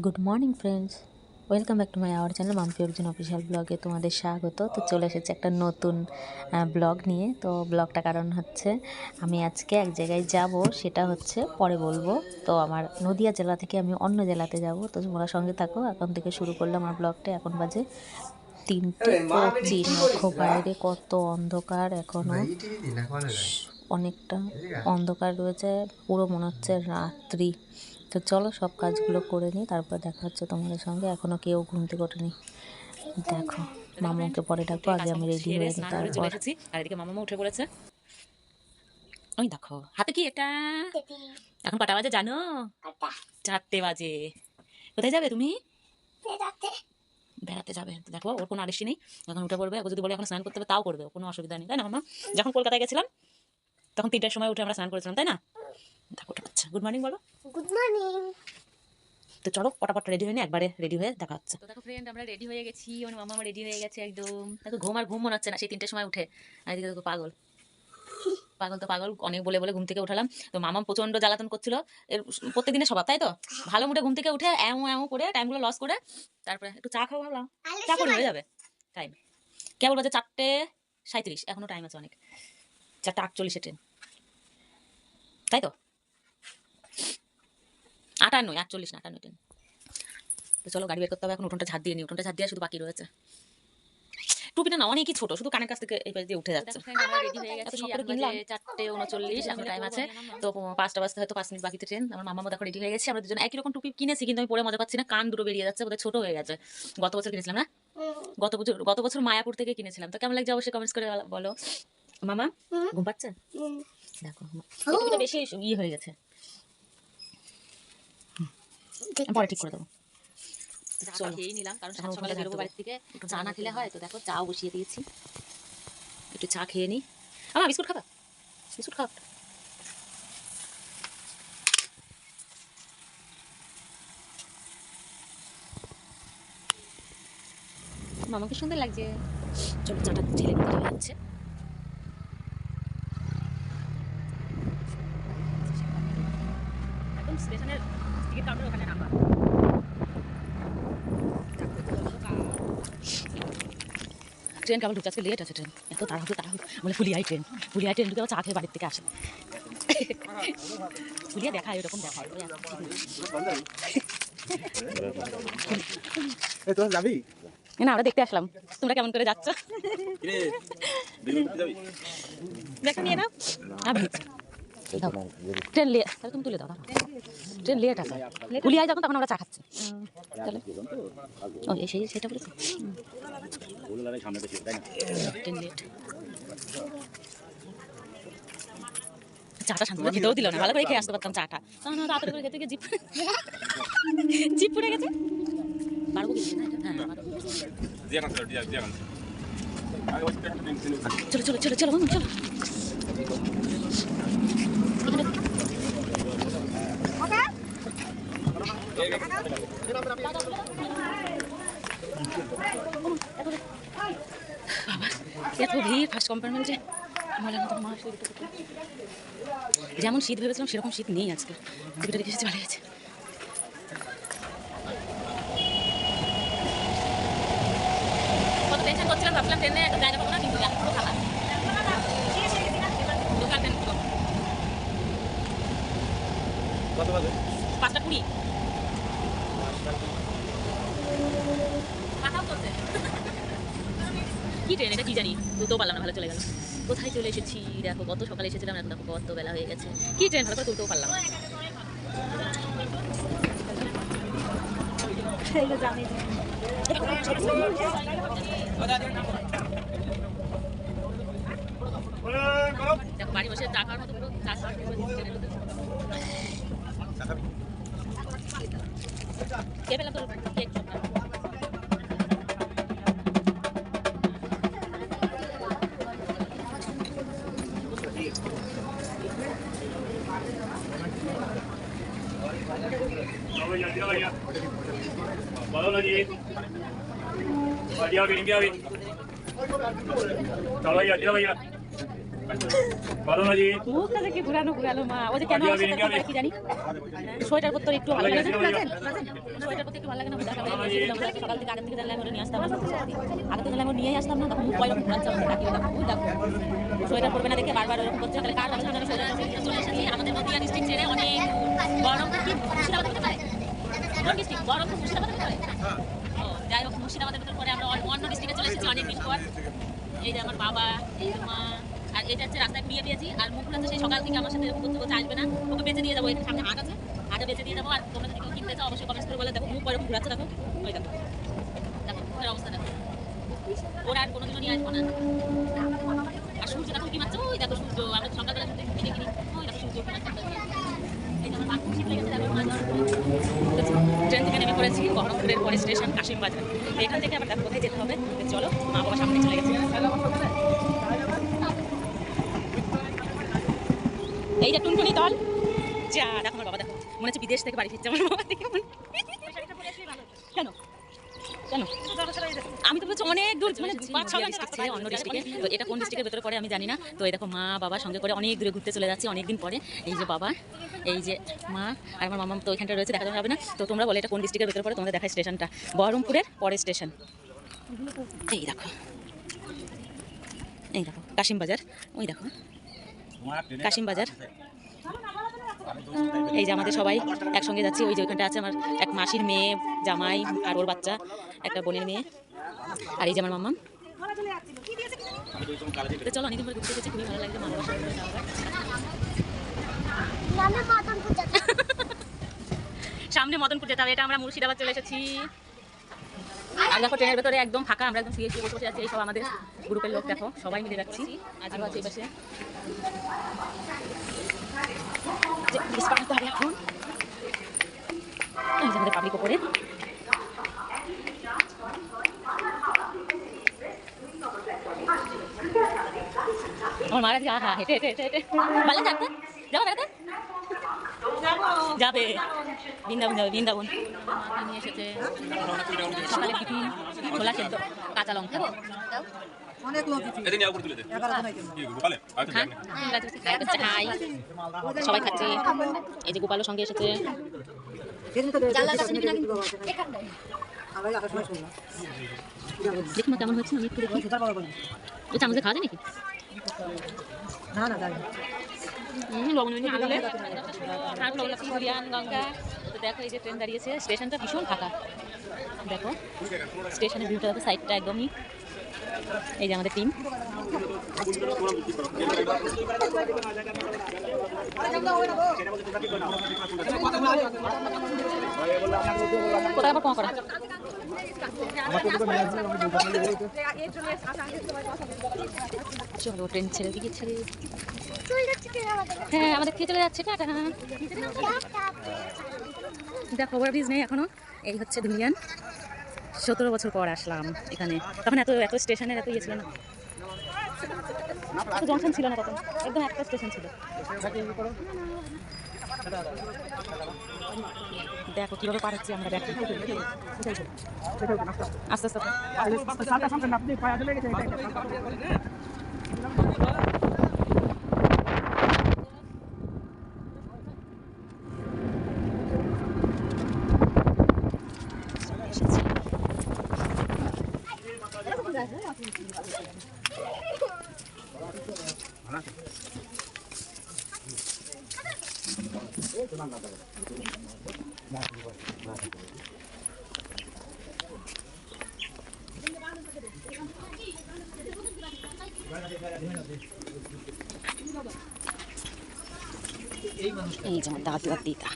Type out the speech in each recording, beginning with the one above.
Good morning friends, welcome back to my our channel Mampi Arjun official ব্লগে তোমাদের স্বাগত। তো চলে এসেছে একটা নতুন ব্লগ নিয়ে। তো ব্লগটা কারণ হচ্ছে আমি আজকে এক জায়গায় যাব, সেটা হচ্ছে পরে বলবো। তো আমার নদিয়া জেলা থেকে আমি অন্য জেলাতে যাব, তো তোমরা সঙ্গে থাকো। এখন থেকে শুরু করলাম আমার ব্লগটা। এখন বাজে 3:25। দেখো বাইরে কত অন্ধকার, এখনও অনেকটা অন্ধকার রয়েছে, পুরো মনে হচ্ছে রাত্রি। তো চলো সব কাজগুলো করে নিই, তারপর দেখা হচ্ছে তোমাদের সঙ্গে। এখনও কেউ ঘুম থেকে ওঠেনি। দেখো মামাকে পরে ডাকবো, আগে আমি রেডি হয়ে নিই তারপর। আর এদিকে মামামা উঠে পড়েছে। ওই দেখো হাতে কি এটা। এখন কটা বাজে জানো? 4টে বাজে। কোথায় যাবে তুমি? বেড়াতে যাবে। দেখো ওর কোনো আদেশই নেই, এখন উঠে পড়বে। ও যদি বলে এখন স্নান করতে হবে তাও করবে, কোনো অসুবিধা নেই, তাই না মামা? যখন কলকাতায় গেছিলাম তখন 3টার সময় উঠে আমরা স্নান করেছিলাম, তাই না? দেখো উঠে পাচ্ছে। গুড মর্নিং বলো। Good morning. তো চলো পটাপট রেডি হয়ে নি, একবারে রেডি হয়ে দেখা হচ্ছে। তো দেখো ফ্রেন্ড, আমরা রেডি হয়ে গেছি। ওর মামা রেডি হয়ে গেছে একদম। দেখো ঘুম আর ঘুম মনে হচ্ছে না, সেই 3টের সময় উঠে। আর এদিকে দেখো পাগল পাগল তো পাগল, অনেক বলে বলে ঘুম থেকে উঠালাম। তো মামা প্রচন্ড জ্বালাতন করছিল। এর প্রত্যেকদিনের স্বভাব, তাই তো? ভালো মুডে ঘুম থেকে উঠে এমন এমন করে টাইমগুলো লস করে তারপরে একটু চা খাওয়া, ভাবলাম চা করে হয়ে যাবে টাইম। কেবল বাজে 4:37, এখনো টাইম আছে অনেক। 4:48 ট্রেন, তাই তো? 58, 48 না 58 ট্রেন। তো চলো গাড়ি বের করতে হবে এখন। উঠোনটা ঝাড় দিয়ে নি, উঠোনটা ঝাড় দিয়ে শুধু বাকি রয়েছে। টুপিটা না অনেকই ছোট, শুধু কানের কাছ থেকে এই পাশ দিয়ে উঠে যাচ্ছে। আমরা রেডি হয়ে গেছি, এখন বাজে 4:39, এখন টাইম আছে। তো 5টা বাজতে হয়তো 5 মিনিট বাকিতে ট্রেন। আমার মামা দেখো রেডি হয়ে গেছে। আমরা দুজন একই রকম টুপি কিনেছি, কিন্তু আমি পরে মজা পাচ্ছি না, কান দুটো বেরিয়ে যাচ্ছে, বোধহয় ছোট হয়ে গেছে। গত বছর কিনেছিলাম না, গত বছর মায়াপুর থেকে কিনেছিলাম। তো কেমন লাগছে অবশ্যই কমেন্টস করে বলো। মামা ঘুম পাচ্ছে? দেখো টুপিটা বেশি হয়ে গেছে, পরে ঠিক করে দেবো। চলো খেয়ে নিলাম, কারণ সকালে বেরোবো বাড়ি থেকে, চা না খেলে হয়। তো দেখো চাও বসিয়ে দিয়েছি, একটু চা খেয়ে নি। আমার বিস্কুট খাবা? বিস্কুট খাও। মামাকে সুন্দর লাগছে। চলো চাটা ঢেলে নিতে হয়ে যাচ্ছে। একদম স্টেশনের টিকিট কাউন্টার ওখানে নামবা। ট্রেন কেবল ঢুকছে, আজকে লেট আছে ট্রেন। এত তাড়াহুড়ো বলে ফুলিয়াই ট্রেন ঢুকে আবার চা খেয়ে বাড়ির থেকে আসে। ফুলিয়া দেখায়, ওরকম দেখায়। না আমরা দেখতে আসলাম তোমরা কেমন করে যাচ্ছ। দেখো নিয়ে নাও। ট্রেন লেট, তাহলে তুমি তুলে দাও। ট্রেন লেট আছে, ফুলিয়ায় যখন তখন আমরা চা খাচ্ছি। তাহলে ও সেটা বলেছি, ট্রেন লেট। চাটা শান্তি খেতেও দিল না, ভালো করে খেয়ে আসতে পারতাম চাটা। না তাড়াতাড়ি করে খেতে গিয়ে জিপ পুড়ে গেছে। পারবো কিছু না এটা। হ্যাঁ চলো চলো চলো চলো চলো। এত ভিড় ফার্স্ট কম্পার্টমেন্টে। যেমন শীত ভেবেছিলাম সেরকম শীত নেই আজকে। টিকিটটা রেখে এসেছি, ভালো গেছে। কত টেনশন করছিলাম, ভাবছিলাম ট্রেনে একটা জায়গা পাবো না, কিন্তু পুরো খালা লোকাল ট্রেন পুরো। 5টা 20 মাথাও চলছে। কি ট্রেন এটা কি জানি, তুলতেও পারলাম না, ভালো চলে গেল। কোথায় চলে এসেছি দেখো, কত সকালে এসেছিলাম, এখন দেখো কত বেলা হয়ে গেছে। কি ট্রেন, ভালো করে তুলতেও পারলাম না। দেখো বাড়ি বসে চা খাওয়ার মতো পুরো চা খাওয়ার খেয়ে পেলাম তো কেক। चलो जी, बढ़िया भी इंडिया भी। चलो भैया, चलो भैया। बोलो ना जी মুখটা দেখে ঘুরানো ঘুরালো মা ও যে কেন আসে তার ব্যাপারে কি জানি সোয়েটার পরতে একটু ভালো লাগে না সোয়েটার পরতে একটু ভালো লাগে না সকাল থেকে আগের থেকে জানলে আমরা নিয়ে আসতাম না আগে থেকে আমরা নিয়ে আসতাম না তখন মুখ কয়রকম ঘুরাচ্ছে আমাদের কাকি সোয়েটার পরবে না দেখে বারবার ওরকম করছে তাহলে কার বাচ্চা সোয়েটার চলে এসেছি আমাদের নদিয়া ডিস্ট্রিক্ট ছেড়ে অনেক গরম কি মুর্শিদাবাদ হতে পারে কোন ডিস্ট্রিক্ট গরম তো মুর্শিদাবাদ হতে পারে যাই হোক মুর্শিদাবাদের ভিতর পরে আমরা অন্য ডিস্ট্রিক্টে চলে এসেছি অনেকদিন পর এই যে আমার বাবা এই যে মা আর এটা হচ্ছে রাস্তায় কুড়িয়ে পেয়েছি আর মুখ হচ্ছে সেই সকাল থেকে আমার সাথে এরকম করতে করতে আসবে না ওকে বেঁচে দিয়ে যাবো এখানে সামনে হাট আছে হাটে বেঁচে দিয়ে যাবো আর তোমরা যদি কেউ কিনতে চাও অবশ্যই কমেন্টস করে বলে দেখো মুখ এরকম ঘুরাচ্ছে দেখো ওই দেখো দেখো মুখের অবস্থা দেখো ওরা আর কোনোদিনও নিয়ে আসবো না আর সূর্য দেখো কি মারছে ওই দেখো সূর্য আমরা সকালবেলা শুনতে কিনে কিনি ওই দেখো সূর্য কি মারছে এই যে আমার মাথা শীত লেগেছে দেখো ট্রেন থেকে নেমে পড়েছি বহরমপুরের পরে স্টেশন কাশিম বাজার এখান থেকে আবার দেখো কোথায় যেতে হবে চলো মা বাবা সামনে চলে গেছে এই যে টুনটুনি দল যা দেখো আমার বাবা দেখো মনে হচ্ছে বিদেশ থেকে বাড়ি ফিরছে আমার বাবা দেখে কেন কেন আমি তো বলছি অনেক দূর মানে 5-6 ঘন্টা অন্য ডিস্ট্রিক্টে তো এটা কোন ডিস্ট্রিক্টের ভেতরে পড়ে আমি জানি না তো এই দেখো মা বাবা সঙ্গে করে অনেক দূরে ঘুরতে চলে যাচ্ছি অনেকদিন পরে এই যে বাবা এই যে মা আর আমার মামা তো ওইখানটা রয়েছে দেখা যাবে না তো তোমরা বলে এটা কোন ডিস্ট্রিক্টের ভেতরে পড়ে তোমাদের দেখায় স্টেশনটা বহরমপুরের পরে স্টেশন এই দেখো কাশিম বাজার ওই দেখো কাশিম বাজার এই যে আমাদের সবাই একসঙ্গে যাচ্ছি ওই যে ওইখানটা আছে আমার এক মাসির মেয়ে জামাই আর ওর বাচ্চা একটা বোনের মেয়ে আর এই যে আমার মাম্মা তো চলো অনেকদিন পরে ঘুরতে এসেছি খুবই ভালো লাগছে সামনে মদনপুর যেতে হবে এটা আমরা মুর্শিদাবাদ চলে এসেছি আর দেখো ট্রেনের ভেতরে একদম ফাঁকা আমরা একদম শুয়ে বসে বসে আছি এই সব আমাদের গ্রুপের লোক দেখো সবাই মিলে যাচ্ছি আজ আছে এই পাশে এখন আমাদের পাবলিক ওপরে আমার মারা যা হা হেঁটে হেঁটে হেঁটে হেঁটে ভালো থাকতে যাবো বেড়াতে যাবে বৃন্দাবন যাবে বৃন্দাবন নিয়ে এসেছে সকালে টিফিন ছোলা সেদ্ধ কাঁচা লঙ্কা সবাই খাচ্ছে এই যে গোপালের সঙ্গে এসেছে দেখুন কেমন হচ্ছে আমি একটু দেখি চামচে খাওয়া যায় নাকি গঙ্গা তো দেখো এই যে ট্রেন দাঁড়িয়েছে স্টেশনটা ভীষণ ফাঁকা দেখো স্টেশনের ভিউটা দেখো সাইডটা একদমই এই যে আমাদের টিম কোথায় আবার করা চলো ট্রেন ছেড়ে দিকে ছেড়ে হ্যাঁ আমাদের খেয়ে চলে যাচ্ছে টাটা দেখো ওভারব্রিজ নেই এখনো এই হচ্ছে ধুলিয়ান 17 বছর পর আসলাম এখানে তখন এত স্টেশনের এত ইয়ে ছিল না এত জংশন ছিল না তখন একদম একটা স্টেশন ছিল দেখো কিভাবে পাঠাচ্ছি আমরা দেখো আস্তে আস্তে এই যেমন দাদু আর দিদা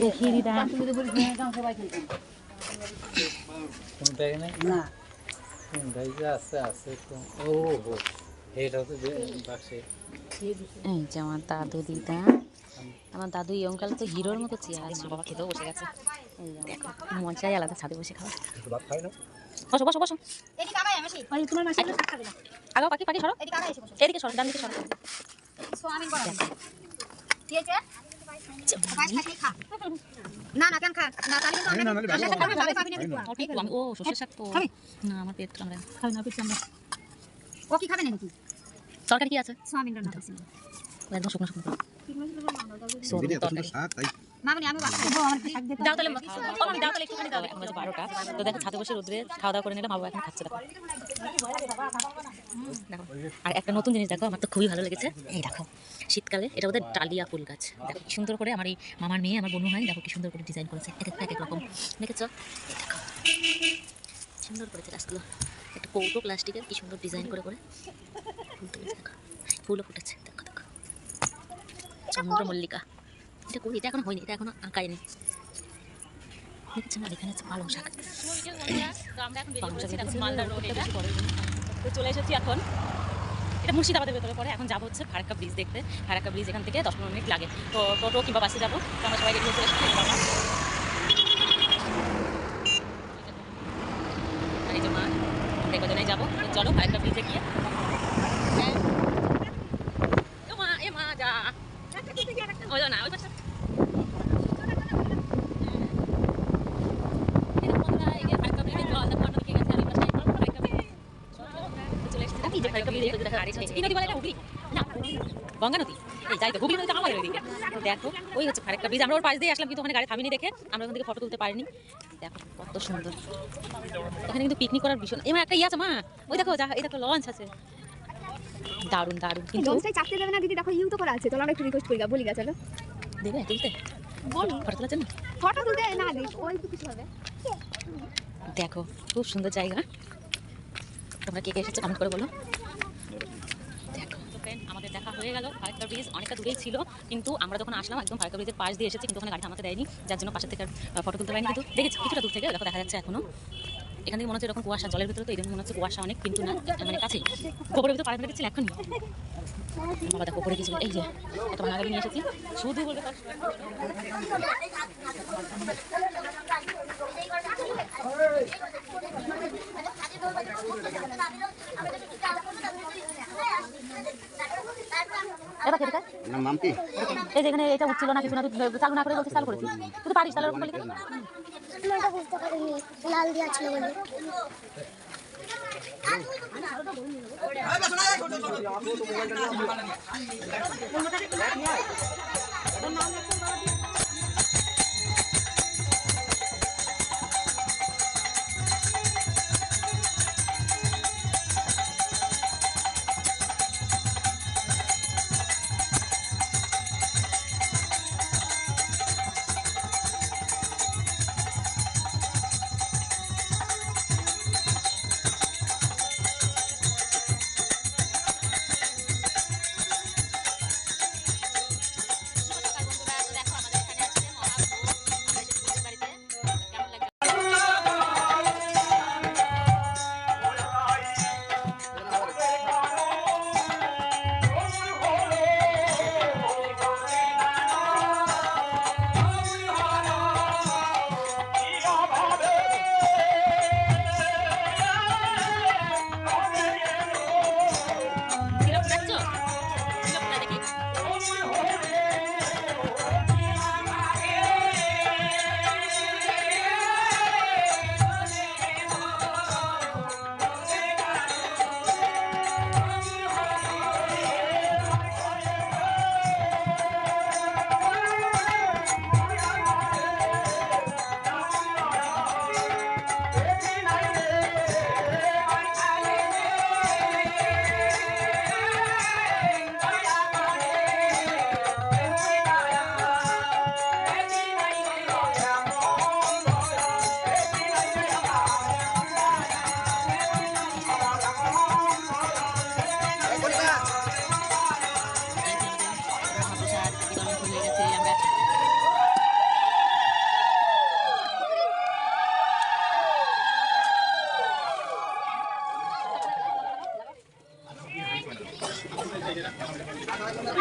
দেখি দিদা এই যে আমার দাদু দিদা আমার দাদু ইয়ংকাল তো হিরোর মতো চেয়ার আছে বাবা খেতেও বসে গেছে দেখো মজাই আলাদা ছাদে বসে খাওয়া বসো বসো বসো আগো পাখি পাখি সরো এদিকে সরো ডান দিকে সরো না না কেন খা না তাহলে কিন্তু আমি ও সর্ষের শাক তো না আমার পেট কামড়ে খাবে না পেট সামনে ও কি খাবে নাকি তরকারি কি আছে সোয়াবিন রান্না করছি একদম শুকনো শুকনো তরকারি মামনি আমি আমার শাক দিতে দাও তাহলে দাও তাহলে একটুখানি দাও এখন বাজে 12টা তো দেখো ছাদে বসে রোদ্রে খাওয়া দাওয়া করে নিলাম বাবা এখন খাচ্ছে দেখো দেখো আর একটা নতুন জিনিস দেখো আমার তো খুবই ভালো লেগেছে এই দেখো শীতকালে এটা ওদের ডালিয়া ফুল গাছ দেখো কি সুন্দর করে আমার এই মামার মেয়ে আমার বোন হয় দেখো কি সুন্দর করে ডিজাইন করেছে এক এক রকম দেখেছো এই দেখো সুন্দর করেছে গাছগুলো একটা কৌটো প্লাস্টিকের কি সুন্দর ডিজাইন করে করে ফুল তুলেছে দেখো ফুলও ফুটেছে দেখো দেখো চন্দ্রমল্লিকা এটা করি এটা এখনো হয়নি এটা এখনো আঁকায়নি দেখছেন আর এখানে আছে পালং শাক তো চলে এসেছি এখন এটা মুর্শিদাবাদের ভেতরে পড়ে এখন যাবো হচ্ছে ফারাক্কা ব্রিজ দেখতে ফারাক্কা ব্রিজ এখান থেকে 10-15 মিনিট লাগে তো টোটো কিংবা বাসে যাবো তো আমরা সবাই রেডি হয়ে চলে এসেছি আর এই যে মা আমরা কজনেই যাবো চলো ফারাক্কা ব্রিজে গিয়ে এ মা যা ওই না ওই পাশে গঙ্গা নদী এই যাই তো হুগলি নদী আমার ওইদিকে দেখো ওই হচ্ছে ফারাক্কা ব্রিজ আমরা ওর পাশ দিয়ে আসলাম কিন্তু ওখানে গাড়ি থামিনি দেখে আমরা ওখান থেকে ফটো তুলতে পারিনি দেখো কত সুন্দর এখানে কিন্তু পিকনিক করার ভীষণ এমন একটা ইয়ে আছে মা ওই দেখো এই দেখো লঞ্চ আছে দারুণ দারুণ কিন্তু লঞ্চটাই চাপতে দেবে না দিদি দেখো ইউ তো করা আছে চলো আমরা একটু রিকোয়েস্ট করি বলি গা চলো দেবে তুলতে বলি ফটো তোলার জন্য ফটো তুলতে না দিই ওই তো কিছু হবে দেখো খুব সুন্দর জায়গা তোমরা কে কে এসেছো কমেন্ট করে বলো দেখো আমাদের দেখা হয়ে গেল ফারাক্কা ব্রিজ অনেকটা দূরেই ছিল কিন্তু আমরা যখন আসলাম একদম ফারাক্কা ব্রিজের পাশ দিয়ে এসেছি কিন্তু ওখানে গাড়ি থামাতে দেয়নি যার জন্য পাশের থেকে ফটো তুলতে পারিনি কিন্তু দেখেছি কিছুটা দূর থেকে দেখো দেখা যাচ্ছে এখনো এখান থেকে মনে হচ্ছে এরকম কুয়াশা জলের ভিতরে তো এই জন্য মনে হচ্ছে কুয়াশা অনেক কিন্তু না মানে কাছেই গোবরের ভিতরে পাড়া ফেলে দিচ্ছিল এখনই বাবা দেখো করে কিছু এই যে একটা ভাঙা গাড়ি নিয়ে এসেছি শুধু বলবে নাম কি এই যেখানে এটা উঠছিল না কিছু না চালু না করে বলছি চালু করেছি তুই পারিস তাহলে ওরকম বলি এটা বুঝতে পারিনি লাল দিয়া ছিল বলে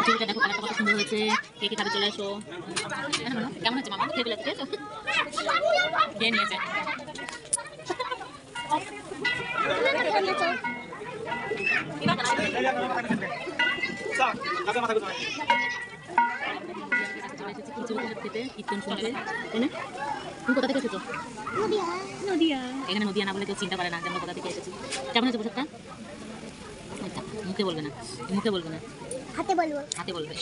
ছবিটা দেখো কালারটা কত সুন্দর হয়েছে কে কে খাবে চলে এসো কেমন হচ্ছে মামা খেয়ে ফেলেছে খেয়েছো খেয়ে নিয়েছে চলে এসেছি এসেছি প্রসাদ খেতে, কীর্তন শুনতে, তাই না? তুমি কোথা থেকে এসেছো? নদিয়া নদিয়া। এখানে নদিয়া না বলে কেউ চিন্তা করে না যে আমরা কোথা থেকে এসেছি। কেমন হয়েছে প্রসাদটা? মুখে বলবে না, মুখে বলবে না, হাতে বলবো হাতে বলবে।